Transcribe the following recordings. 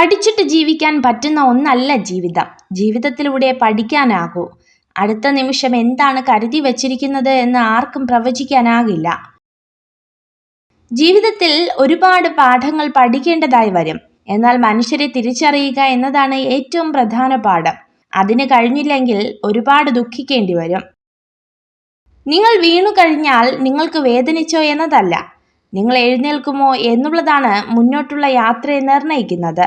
പഠിച്ചിട്ട് ജീവിക്കാൻ പറ്റുന്ന ഒന്നല്ല ജീവിതം. ജീവിതത്തിലൂടെ പഠിക്കാനാകൂ. അടുത്ത നിമിഷം എന്താണ് കരുതി വച്ചിരിക്കുന്നത് എന്ന് ആർക്കും പ്രവചിക്കാനാകില്ല. ജീവിതത്തിൽ ഒരുപാട് പാഠങ്ങൾ പഠിക്കേണ്ടതായി വരും. എന്നാൽ മനുഷ്യരെ തിരിച്ചറിയുക എന്നതാണ് ഏറ്റവും പ്രധാന പാഠം. അതിന് കഴിഞ്ഞില്ലെങ്കിൽ ഒരുപാട് ദുഃഖിക്കേണ്ടി വരും. നിങ്ങൾ വീണു കഴിഞ്ഞാൽ നിങ്ങൾക്ക് വേദനിച്ചോ എന്നതല്ല, നിങ്ങൾ എഴുന്നേൽക്കുമോ എന്നുള്ളതാണ് മുന്നോട്ടുള്ള യാത്രയെ നിർണയിക്കുന്നത്.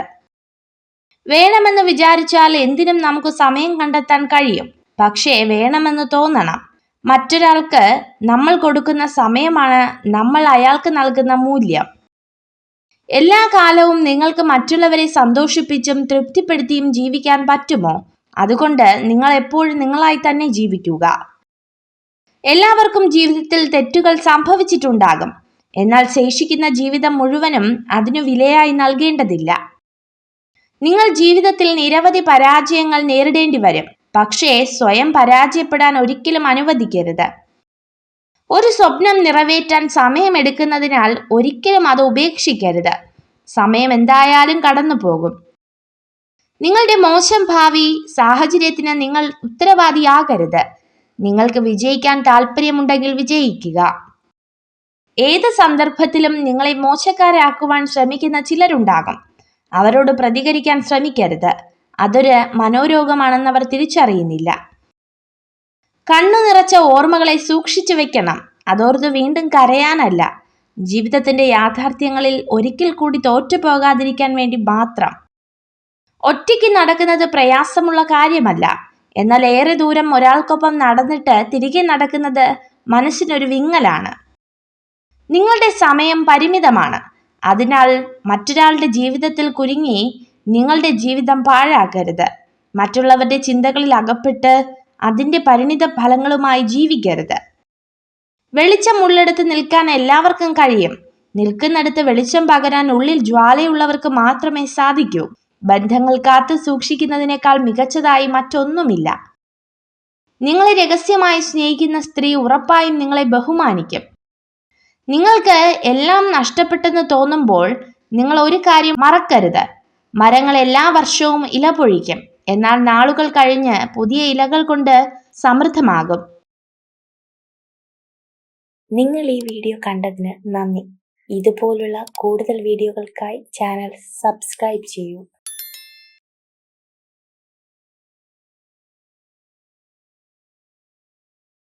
വേണമെന്ന് വിചാരിച്ചാൽ എന്തിനും നമുക്ക് സമയം കണ്ടെത്താൻ കഴിയും. പക്ഷേ വേണമെന്ന് തോന്നണം. മറ്റൊരാൾക്ക് നമ്മൾ കൊടുക്കുന്ന സമയമാണ് നമ്മൾ അയാൾക്ക് നൽകുന്ന മൂല്യം. എല്ലാ കാലവും നിങ്ങൾക്ക് മറ്റുള്ളവരെ സന്തോഷിപ്പിച്ചും തൃപ്തിപ്പെടുത്തിയും ജീവിക്കാൻ പറ്റുമോ? അതുകൊണ്ട് നിങ്ങൾ എപ്പോഴും നിങ്ങളായി തന്നെ ജീവിക്കുക. എല്ലാവർക്കും ജീവിതത്തിൽ തെറ്റുകൾ സംഭവിച്ചിട്ടുണ്ടാകും. എന്നാൽ ശേഷിക്കുന്ന ജീവിതം മുഴുവനും അതിനു വിലയായി നൽകേണ്ടതില്ല. നിങ്ങൾ ജീവിതത്തിൽ നിരവധി പരാജയങ്ങൾ നേരിടേണ്ടി വരും. പക്ഷേ സ്വയം പരാജയപ്പെടാൻ ഒരിക്കലും അനുവദിക്കരുത്. ഒരു സ്വപ്നം നിറവേറ്റാൻ സമയമെടുക്കുന്നതിനാൽ ഒരിക്കലും അത് ഉപേക്ഷിക്കരുത്. സമയം എന്തായാലും കടന്നു പോകും. നിങ്ങളുടെ മോശം ഭാവി സാഹചര്യത്തിന് നിങ്ങൾ ഉത്തരവാദിയാകരുത്. നിങ്ങൾക്ക് വിജയിക്കാൻ താല്പര്യമുണ്ടെങ്കിൽ വിജയിക്കുക. ഏത് സന്ദർഭത്തിലും നിങ്ങളെ മോശക്കാരാക്കുവാൻ ശ്രമിക്കുന്ന ചിലരുണ്ടാകും. അവരോട് പ്രതികരിക്കാൻ ശ്രമിക്കരുത്. അതൊരു മനോരോഗമാണെന്ന് അവർ തിരിച്ചറിയുന്നില്ല. കണ്ണു നിറച്ച ഓർമ്മകളെ സൂക്ഷിച്ചു വെക്കണം. അതോർത്ത് വീണ്ടും കരയാനല്ല, ജീവിതത്തിന്റെ യാഥാർത്ഥ്യങ്ങളിൽ ഒരിക്കൽ കൂടി തോറ്റുപോകാതിരിക്കാൻ വേണ്ടി മാത്രം. ഒറ്റയ്ക്ക് നടക്കുന്നത് പ്രയാസമുള്ള കാര്യമല്ല. എന്നാൽ ഏറെ ദൂരം ഒരാൾക്കൊപ്പം നടന്നിട്ട് തിരികെ നടക്കുന്നത് മനസ്സിനൊരു വിങ്ങലാണ്. നിങ്ങളുടെ സമയം പരിമിതമാണ്. അതിനാൽ മറ്റൊരാളുടെ ജീവിതത്തിൽ കുരുങ്ങി നിങ്ങളുടെ ജീവിതം പാഴാക്കരുത്. മറ്റുള്ളവരുടെ ചിന്തകളിൽ അകപ്പെട്ട് അതിൻ്റെ പരിണിത ഫലങ്ങളുമായി ജീവിക്കരുത്. വെളിച്ചം ഉള്ളിടത്ത് നിൽക്കാൻ എല്ലാവർക്കും കഴിയും. നിൽക്കുന്നിടത്ത് വെളിച്ചം പകരാൻ ഉള്ളിൽ ജ്വാലയുള്ളവർക്ക് മാത്രമേ സാധിക്കൂ. ബന്ധങ്ങൾ കാത്തു സൂക്ഷിക്കുന്നതിനേക്കാൾ മികച്ചതായി മറ്റൊന്നുമില്ല. നിങ്ങളെ രഹസ്യമായി സ്നേഹിക്കുന്ന സ്ത്രീ ഉറപ്പായും നിങ്ങളെ ബഹുമാനിക്കും. നിങ്ങൾക്ക് എല്ലാം നഷ്ടപ്പെട്ടെന്ന് തോന്നുമ്പോൾ നിങ്ങൾ ഒരു കാര്യം മറക്കരുത്. മരങ്ങൾ എല്ലാ വർഷവും ഇല പൊഴിക്കും. എന്നാൽ നാളുകൾ കഴിഞ്ഞ് പുതിയ ഇലകൾ കൊണ്ട് സമൃദ്ധമാകും. നിങ്ങൾ ഈ വീഡിയോ കണ്ടതിന് നന്ദി. ഇതുപോലുള്ള കൂടുതൽ വീഡിയോകൾക്കായി ചാനൽ സബ്സ്ക്രൈബ് ചെയ്യൂ.